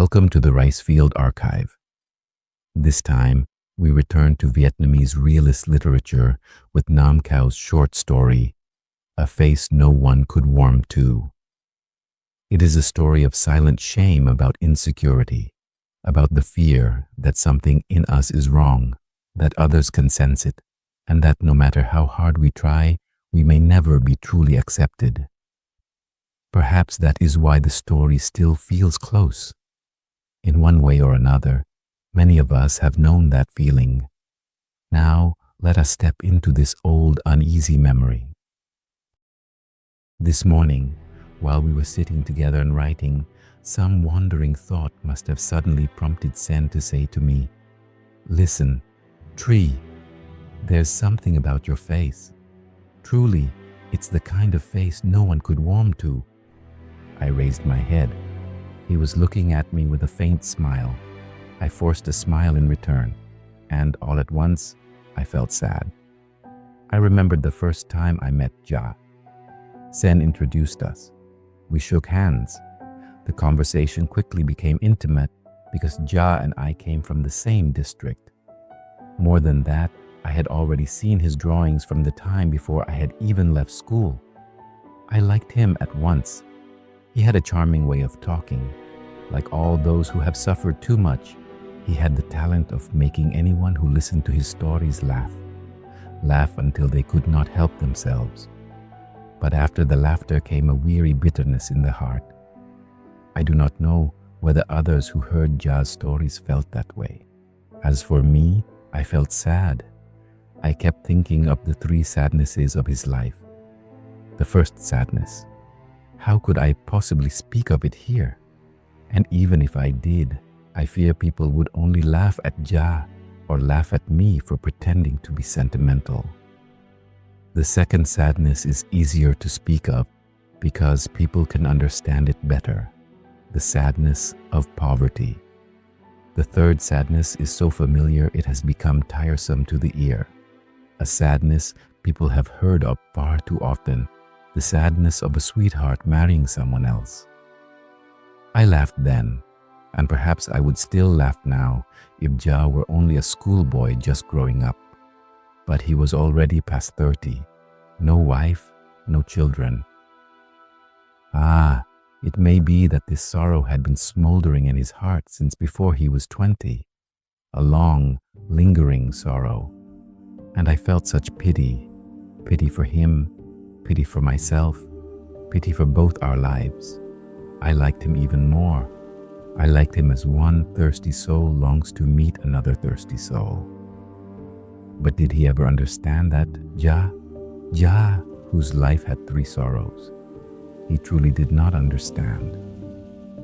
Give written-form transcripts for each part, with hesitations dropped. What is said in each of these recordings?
Welcome to the Ricefield Archive. This time, we return to Vietnamese realist literature with Nam Cao's short story, A Face No One Could Warm To. It is a story of silent shame about insecurity, about the fear that something in us is wrong, that others can sense it, and that no matter how hard we try, we may never be truly accepted. Perhaps that is why the story still feels close. In one way or another, many of us have known that feeling. Now, let us step into this old, uneasy memory. This morning, while we were sitting together and writing, some wandering thought must have suddenly prompted Sen to say to me, "Listen, Tree, there's something about your face. Truly, it's the kind of face no one could warm to." I raised my head. He was looking at me with a faint smile. I forced a smile in return, and all at once, I felt sad. I remembered the first time I met Ja. Sen introduced us. We shook hands. The conversation quickly became intimate because Ja and I came from the same district. More than that, I had already seen his drawings from the time before I had even left school. I liked him at once. He had a charming way of talking. Like all those who have suffered too much, he had the talent of making anyone who listened to his stories laugh. Laugh until they could not help themselves. But after the laughter came a weary bitterness in the heart. I do not know whether others who heard Ja's stories felt that way. As for me, I felt sad. I kept thinking of the three sadnesses of his life. The first sadness. How could I possibly speak of it here? And even if I did, I fear people would only laugh at Ja or laugh at me for pretending to be sentimental. The second sadness is easier to speak of because people can understand it better. The sadness of poverty. The third sadness is so familiar it has become tiresome to the ear. A sadness people have heard of far too often. The sadness of a sweetheart marrying someone else. I laughed then, and perhaps I would still laugh now if Ja were only a schoolboy just growing up. But he was already past 30. No wife, no children. It may be that this sorrow had been smoldering in his heart since before he was 20. A long, lingering sorrow. And I felt such pity. Pity for him, pity for myself, pity for both our lives. I liked him even more. I liked him as one thirsty soul longs to meet another thirsty soul. But did he ever understand that, Ja? Ja, whose life had three sorrows. He truly did not understand.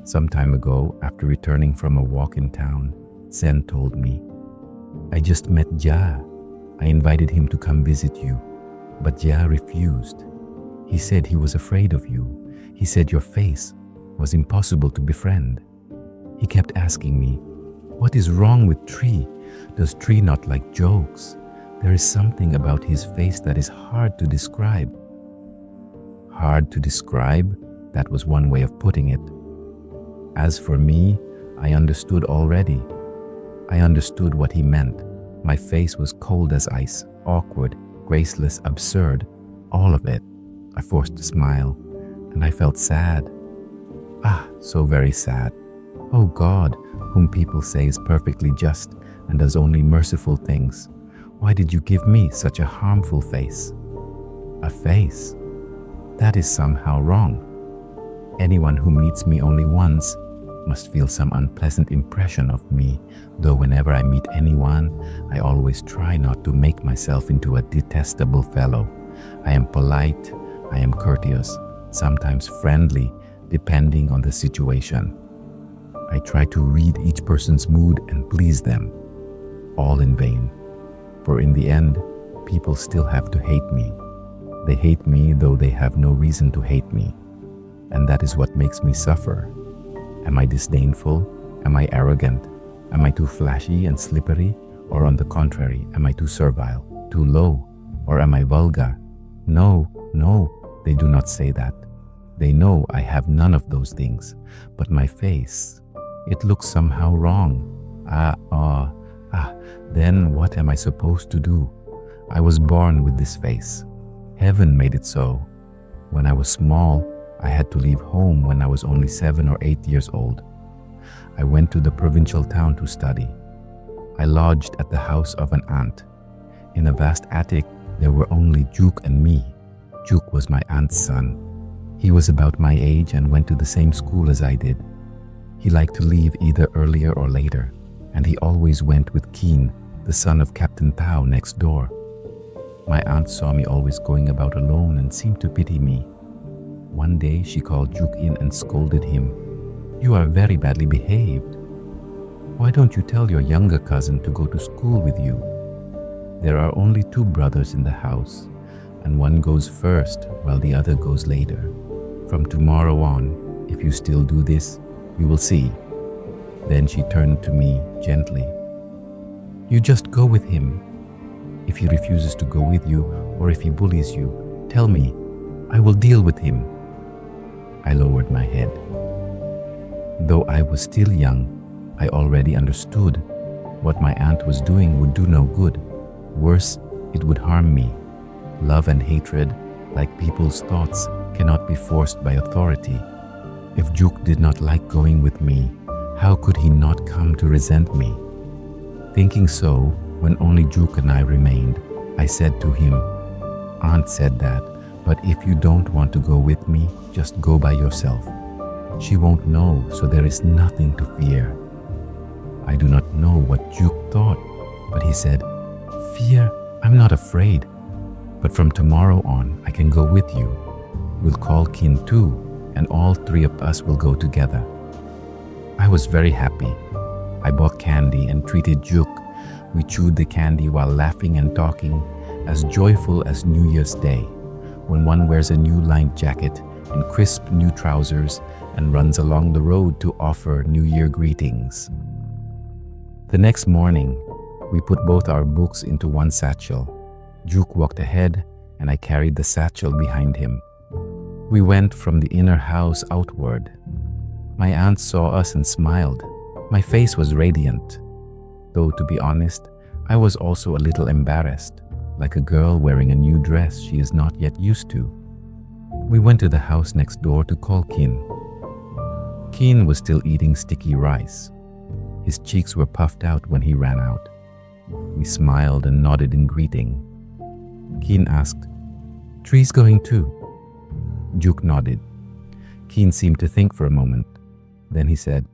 Some time ago, after returning from a walk in town, Sen told me, "I just met Ja. I invited him to come visit you, but Ja refused. He said he was afraid of you. He said your face was impossible to befriend. He kept asking me, 'What is wrong with Tree? Does Tree not like jokes?' There is something about his face that is hard to describe." Hard to describe? That was one way of putting it. As for me, I understood already. I understood what he meant. My face was cold as ice, awkward, graceless, absurd, all of it. I forced a smile, and I felt sad. So very sad. Oh God, whom people say is perfectly just and does only merciful things, why did you give me such a harmful face? A face? That is somehow wrong. Anyone who meets me only once must feel some unpleasant impression of me, though whenever I meet anyone, I always try not to make myself into a detestable fellow. I am polite, I am courteous, sometimes friendly, depending on the situation. I try to read each person's mood and please them, all in vain. For in the end, people still have to hate me. They hate me though they have no reason to hate me. And that is what makes me suffer. Am I disdainful? Am I arrogant? Am I too flashy and slippery? Or on the contrary, am I too servile, too low? Or am I vulgar? No, they do not say that. They know I have none of those things, but my face, It looks somehow wrong. Then what am I supposed to do? I was born with this face. Heaven made it so. When I was small, I had to leave home when I was only 7 or 8 years old. I went to the provincial town to study. I lodged at the house of an aunt. In a vast attic, there were only Duke and me. Duke was my aunt's son. He was about my age and went to the same school as I did. He liked to leave either earlier or later, and he always went with Keen, the son of Captain Tao, next door. My aunt saw me always going about alone and seemed to pity me. One day she called Duke in and scolded him. "You are very badly behaved. Why don't you tell your younger cousin to go to school with you? There are only 2 brothers in the house, and one goes first while the other goes later. From tomorrow on, if you still do this, you will see." Then she turned to me gently. "You just go with him. If he refuses to go with you, or if he bullies you, tell me. I will deal with him." I lowered my head. Though I was still young, I already understood what my aunt was doing would do no good. Worse, it would harm me. Love and hatred, like people's thoughts, cannot be forced by authority. If Duke did not like going with me, how could he not come to resent me? Thinking so, when only Duke and I remained, I said to him, "Aunt said that, but if you don't want to go with me, just go by yourself. She won't know, so there is nothing to fear." I do not know what Duke thought, but he said, "Fear? I'm not afraid. But from tomorrow on, I can go with you. We'll call Kin too, and all 3 of us will go together." I was very happy. I bought candy and treated Duke. We chewed the candy while laughing and talking, as joyful as New Year's Day, when one wears a new lined jacket and crisp new trousers and runs along the road to offer New Year greetings. The next morning, we put both our books into one satchel. Duke walked ahead, and I carried the satchel behind him. We went from the inner house outward. My aunt saw us and smiled. My face was radiant. Though, to be honest, I was also a little embarrassed, like a girl wearing a new dress she is not yet used to. We went to the house next door to call Kin. Kin was still eating sticky rice. His cheeks were puffed out when he ran out. We smiled and nodded in greeting. Kin asked, "Tree's going too?" Duke nodded. Kin seemed to think for a moment. Then he said,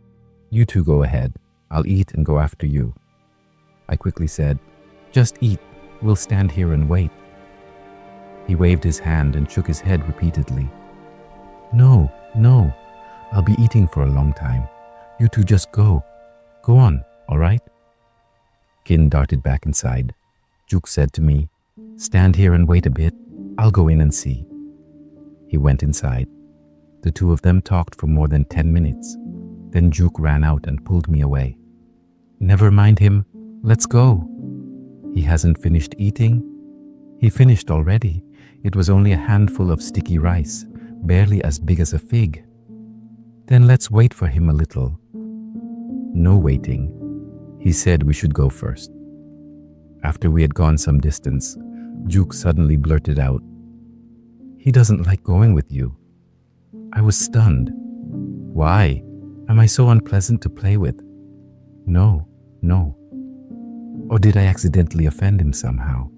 "You 2 go ahead. I'll eat and go after you." I quickly said, "Just eat. We'll stand here and wait." He waved his hand and shook his head repeatedly. No, I'll be eating for a long time. You 2 just go. Go on, all right?" Kin darted back inside. Duke said to me, "Stand here and wait a bit. I'll go in and see." He went inside. The 2 of them talked for more than 10 minutes. Then Duke ran out and pulled me away. "Never mind him. Let's go." "He hasn't finished eating?" "He finished already. It was only a handful of sticky rice, barely as big as a fig." "Then let's wait for him a little." No waiting. He said we should go first. After we had gone some distance, Duke suddenly blurted out, "He doesn't like going with you." I was stunned. "Why? Am I so unpleasant to play with?" No. Or did I accidentally offend him somehow?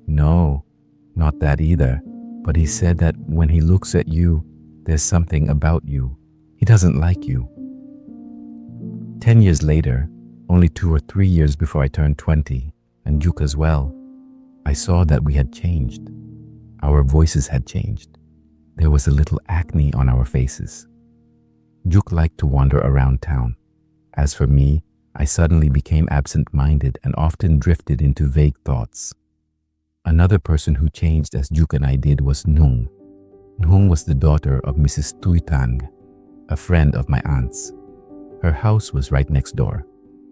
No, not that either. But he said that when he looks at you, there's something about you. He doesn't like you. 10 years later, only 2 or 3 years before I turned 20, and Duke as well, I saw that we had changed. Our voices had changed. There was a little acne on our faces. Duke liked to wander around town. As for me, I suddenly became absent-minded and often drifted into vague thoughts. Another person who changed as Duke and I did was Nung. Nung was the daughter of Mrs. Tuitang, a friend of my aunt's. Her house was right next door.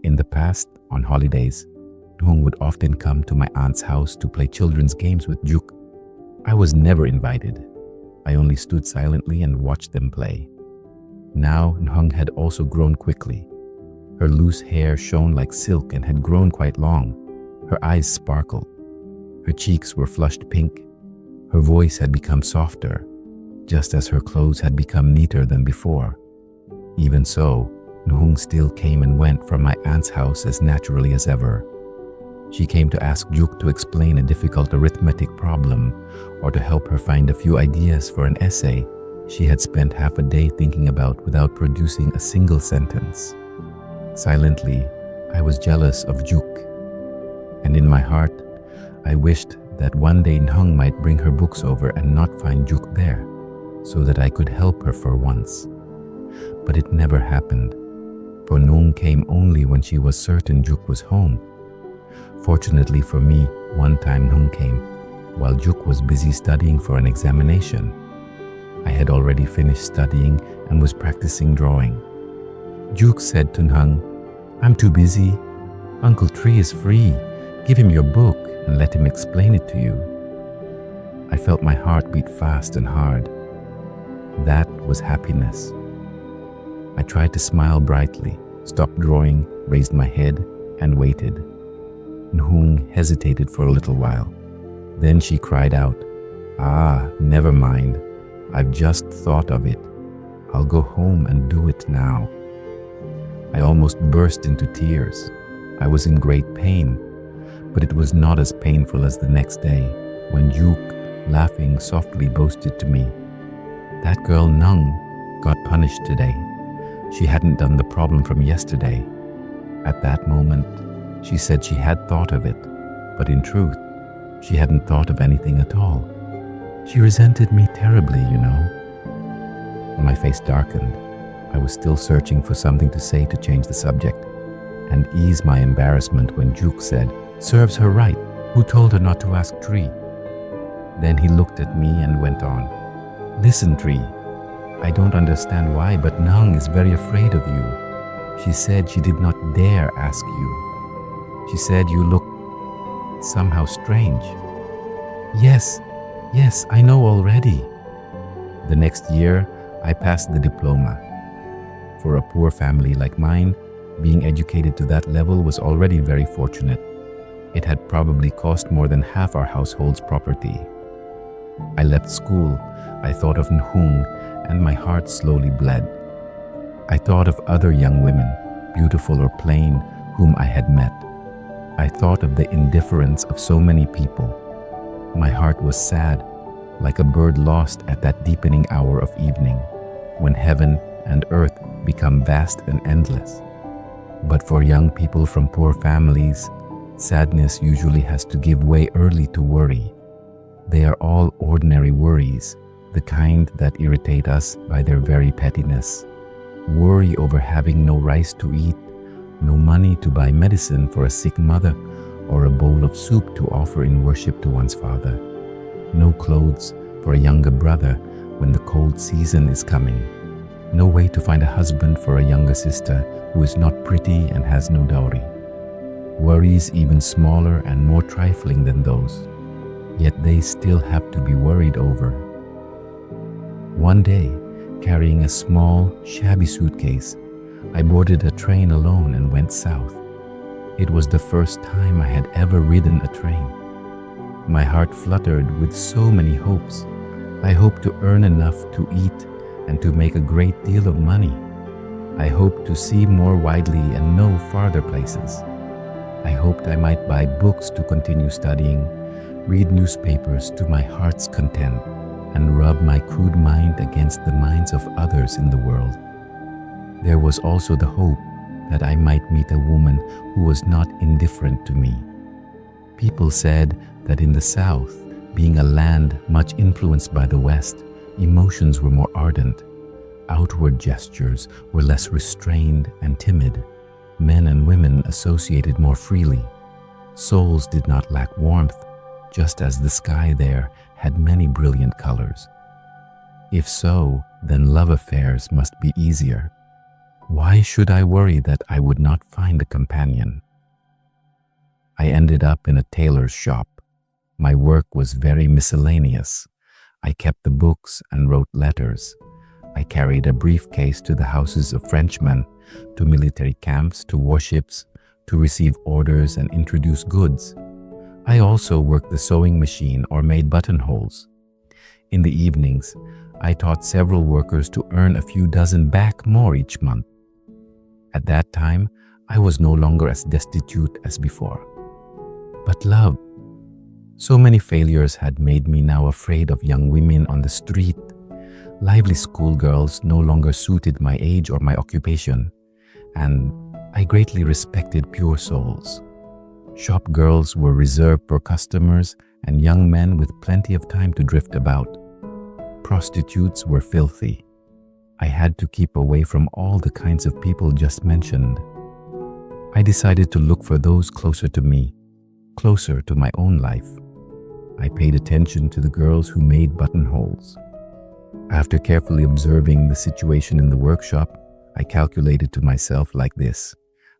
In the past, on holidays, Nung would often come to my aunt's house to play children's games with Duke. I was never invited. I only stood silently and watched them play. Now Nhung had also grown quickly. Her loose hair shone like silk and had grown quite long. Her eyes sparkled. Her cheeks were flushed pink. Her voice had become softer, just as her clothes had become neater than before. Even so, Nhung still came and went from my aunt's house as naturally as ever. She came to ask Juk to explain a difficult arithmetic problem or to help her find a few ideas for an essay she had spent half a day thinking about without producing a single sentence. Silently, I was jealous of Juk, and in my heart, I wished that one day Nhung might bring her books over and not find Juk there, so that I could help her for once. But it never happened, for Nhung came only when she was certain Juk was home. Fortunately for me, one time Nhung came, while Juk was busy studying for an examination. I had already finished studying and was practicing drawing. Juk said to Nhung, "I'm too busy. Uncle Tree is free. Give him your book and let him explain it to you." I felt my heart beat fast and hard. That was happiness. I tried to smile brightly, stopped drawing, raised my head, and waited. Nhung hesitated for a little while. Then she cried out, "Ah, never mind. I've just thought of it. I'll go home and do it now." I almost burst into tears. I was in great pain, but it was not as painful as the next day when Juk, laughing softly, boasted to me, "That girl Nhung got punished today. She hadn't done the problem from yesterday." At that moment, she said she had thought of it, but in truth, she hadn't thought of anything at all. She resented me terribly, you know. My face darkened. I was still searching for something to say to change the subject and ease my embarrassment when Juk said, "Serves her right. Who told her not to ask Tree?" Then he looked at me and went on, "Listen, Tree. I don't understand why, but Nhung is very afraid of you. She said she did not dare ask you. She said you look somehow strange." Yes, I know already." The next year, I passed the diploma. For a poor family like mine, being educated to that level was already very fortunate. It had probably cost more than half our household's property. I left school. I thought of Nhung, and my heart slowly bled. I thought of other young women, beautiful or plain, whom I had met. I thought of the indifference of so many people. My heart was sad, like a bird lost at that deepening hour of evening, when heaven and earth become vast and endless. But for young people from poor families, sadness usually has to give way early to worry. They are all ordinary worries, the kind that irritate us by their very pettiness. Worry over having no rice to eat, no money to buy medicine for a sick mother, or a bowl of soup to offer in worship to one's father. No clothes for a younger brother when the cold season is coming. No way to find a husband for a younger sister who is not pretty and has no dowry. Worries even smaller and more trifling than those, yet they still have to be worried over. One day, carrying a small, shabby suitcase, I boarded a train alone and went south. It was the first time I had ever ridden a train. My heart fluttered with so many hopes. I hoped to earn enough to eat and to make a great deal of money. I hoped to see more widely and know farther places. I hoped I might buy books to continue studying, read newspapers to my heart's content, and rub my crude mind against the minds of others in the world. There was also the hope that I might meet a woman who was not indifferent to me. People said that in the South, being a land much influenced by the West, emotions were more ardent. Outward gestures were less restrained and timid. Men and women associated more freely. Souls did not lack warmth, just as the sky there had many brilliant colors. If so, then love affairs must be easier. Why should I worry that I would not find a companion? I ended up in a tailor's shop. My work was very miscellaneous. I kept the books and wrote letters. I carried a briefcase to the houses of Frenchmen, to military camps, to warships, to receive orders and introduce goods. I also worked the sewing machine or made buttonholes. In the evenings, I taught several workers to earn a few dozen back more each month. At that time, I was no longer as destitute as before. But love. So many failures had made me now afraid of young women on the street. Lively schoolgirls no longer suited my age or my occupation, and I greatly respected pure souls. Shop girls were reserved for customers and young men with plenty of time to drift about. Prostitutes were filthy. I had to keep away from all the kinds of people just mentioned. I decided to look for those closer to me, closer to my own life. I paid attention to the girls who made buttonholes. After carefully observing the situation in the workshop, I calculated to myself like this.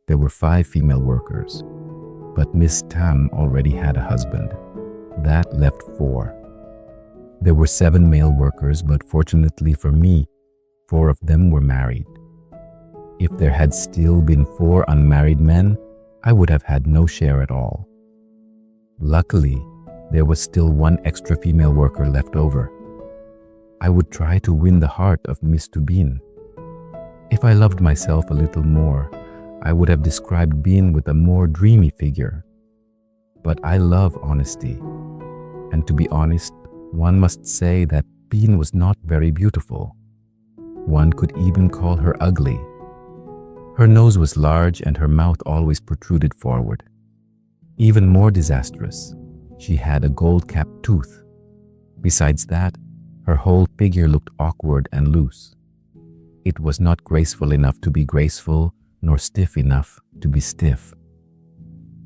There were 5 female workers, but Miss Tam already had a husband. That left 4. There were 7 male workers, but fortunately for me, 4 of them were married. If there had still been 4 unmarried men, I would have had no share at all. Luckily, there was still 1 extra female worker left over. I would try to win the heart of Miss Tubin. If I loved myself a little more, I would have described Bin with a more dreamy figure. But I love honesty. And to be honest, one must say that Bin was not very beautiful. One could even call her ugly. Her nose was large and her mouth always protruded forward. Even more disastrous, she had a gold-capped tooth. Besides that, her whole figure looked awkward and loose. It was not graceful enough to be graceful, nor stiff enough to be stiff.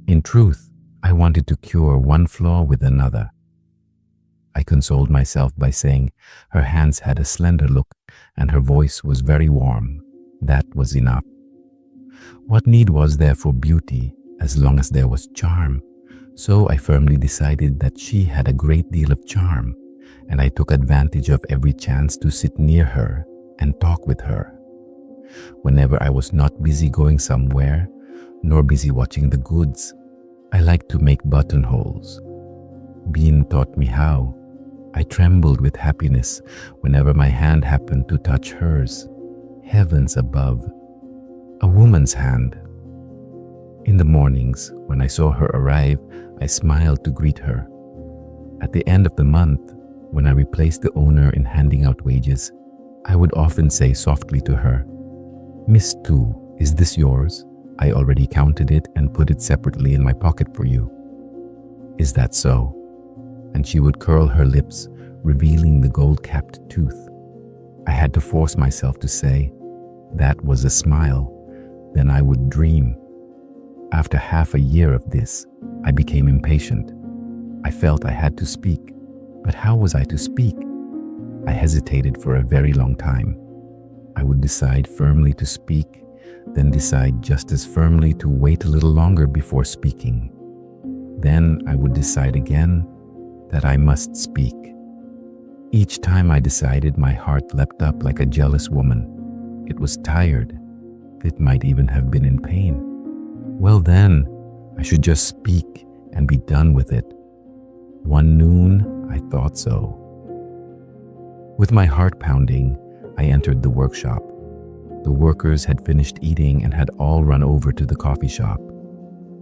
In truth, I wanted to cure one flaw with another. I consoled myself by saying her hands had a slender look and her voice was very warm. That was enough. What need was there for beauty as long as there was charm? So I firmly decided that she had a great deal of charm, and I took advantage of every chance to sit near her and talk with her. Whenever I was not busy going somewhere, nor busy watching the goods, I liked to make buttonholes. Bean taught me how. I trembled with happiness whenever my hand happened to touch hers. Heavens above, a woman's hand. In the mornings, when I saw her arrive, I smiled to greet her. At the end of the month, when I replaced the owner in handing out wages, I would often say softly to her, "Miss Tu, is this yours? I already counted it and put it separately in my pocket for you." "Is that so?" And she would curl her lips, revealing the gold-capped tooth. I had to force myself to say, "That was a smile." Then I would dream. After half a year of this, I became impatient. I felt I had to speak, but how was I to speak? I hesitated for a very long time. I would decide firmly to speak, then decide just as firmly to wait a little longer before speaking. Then I would decide again that I must speak. Each time I decided, my heart leapt up like a jealous woman. It was tired. It might even have been in pain. Well then, I should just speak and be done with it. One noon, I thought so. With my heart pounding, I entered the workshop. The workers had finished eating and had all run over to the coffee shop.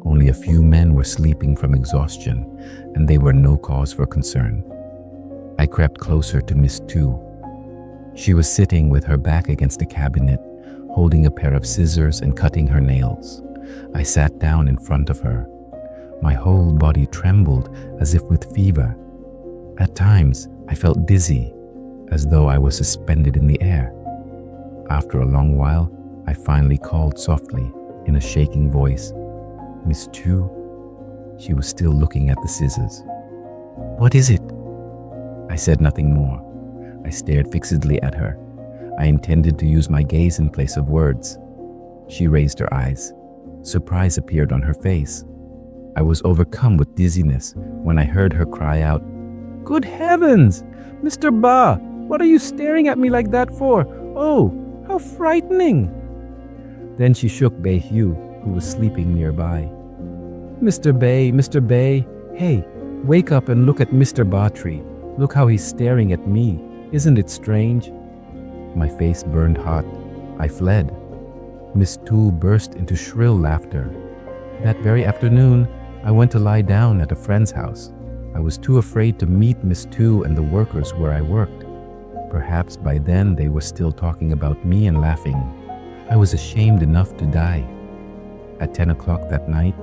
Only a few men were sleeping from exhaustion, and they were no cause for concern. I crept closer to Miss Tu. She was sitting with her back against a cabinet, holding a pair of scissors and cutting her nails. I sat down in front of her. My whole body trembled as if with fever. At times, I felt dizzy, as though I was suspended in the air. After a long while, I finally called softly, in a shaking voice, "Miss Tu?" She was still looking at the scissors. "What is it?" I said nothing more. I stared fixedly at her. I intended to use my gaze in place of words. She raised her eyes. Surprise appeared on her face. I was overcome with dizziness when I heard her cry out, "Good heavens! Mr. Ba, What are you staring at me like that for? Oh, how frightening!" Then she shook Bay Hugh, who was sleeping nearby. Mr. Bay, hey, wake up and look at Mr. Bartrey. Look how he's staring at me. Isn't it strange?" My face burned hot. I fled. Miss Tu burst into shrill laughter. That very afternoon, I went to lie down at a friend's house. I was too afraid to meet Miss Tu and the workers where I worked. Perhaps by then they were still talking about me and laughing. I was ashamed enough to die. At 10 o'clock that night,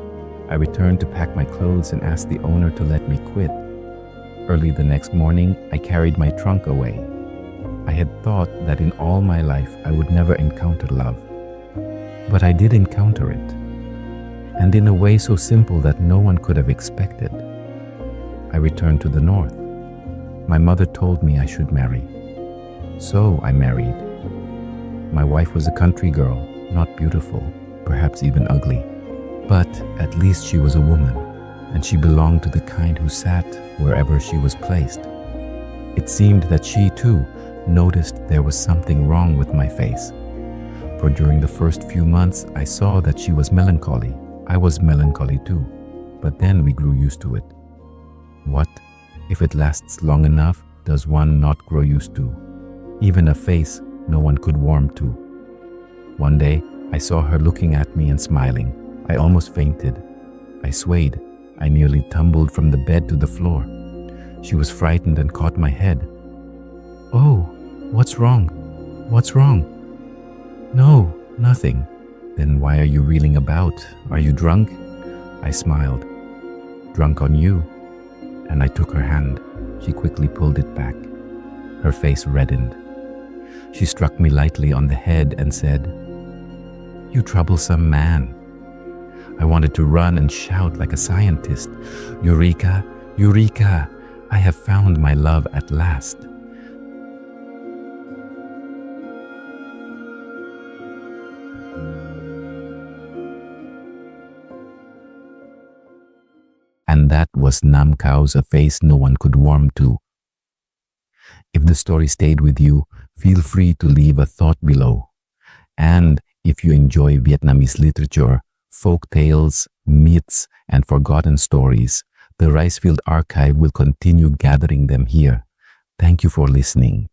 I returned to pack my clothes and asked the owner to let me quit. Early the next morning, I carried my trunk away. I had thought that in all my life I would never encounter love. But I did encounter it, and in a way so simple that no one could have expected. I returned to the north. My mother told me I should marry. So I married. My wife was a country girl, not beautiful, perhaps even ugly. But at least she was a woman, and she belonged to the kind who sat wherever she was placed. It seemed that she, too, noticed there was something wrong with my face. For during the first few months, I saw that she was melancholy. I was melancholy too, but then we grew used to it. What, if it lasts long enough, does one not grow used to? Even a face no one could warm to. One day, I saw her looking at me and smiling. I almost fainted. I swayed. I nearly tumbled from the bed to the floor. She was frightened and caught my head. "Oh, what's wrong? What's wrong?" "No, nothing." "Then why are you reeling about? Are you drunk?" I smiled. "Drunk on you." And I took her hand. She quickly pulled it back. Her face reddened. She struck me lightly on the head and said, "You troublesome man." I wanted to run and shout like a scientist, "Eureka! Eureka! I have found my love at last." And that was Nam Cao's A Face No One Could Warm To. If the story stayed with you, feel free to leave a thought below. And if you enjoy Vietnamese literature, folk tales, myths, and forgotten stories, the Ricefield Archive will continue gathering them here. Thank you for listening.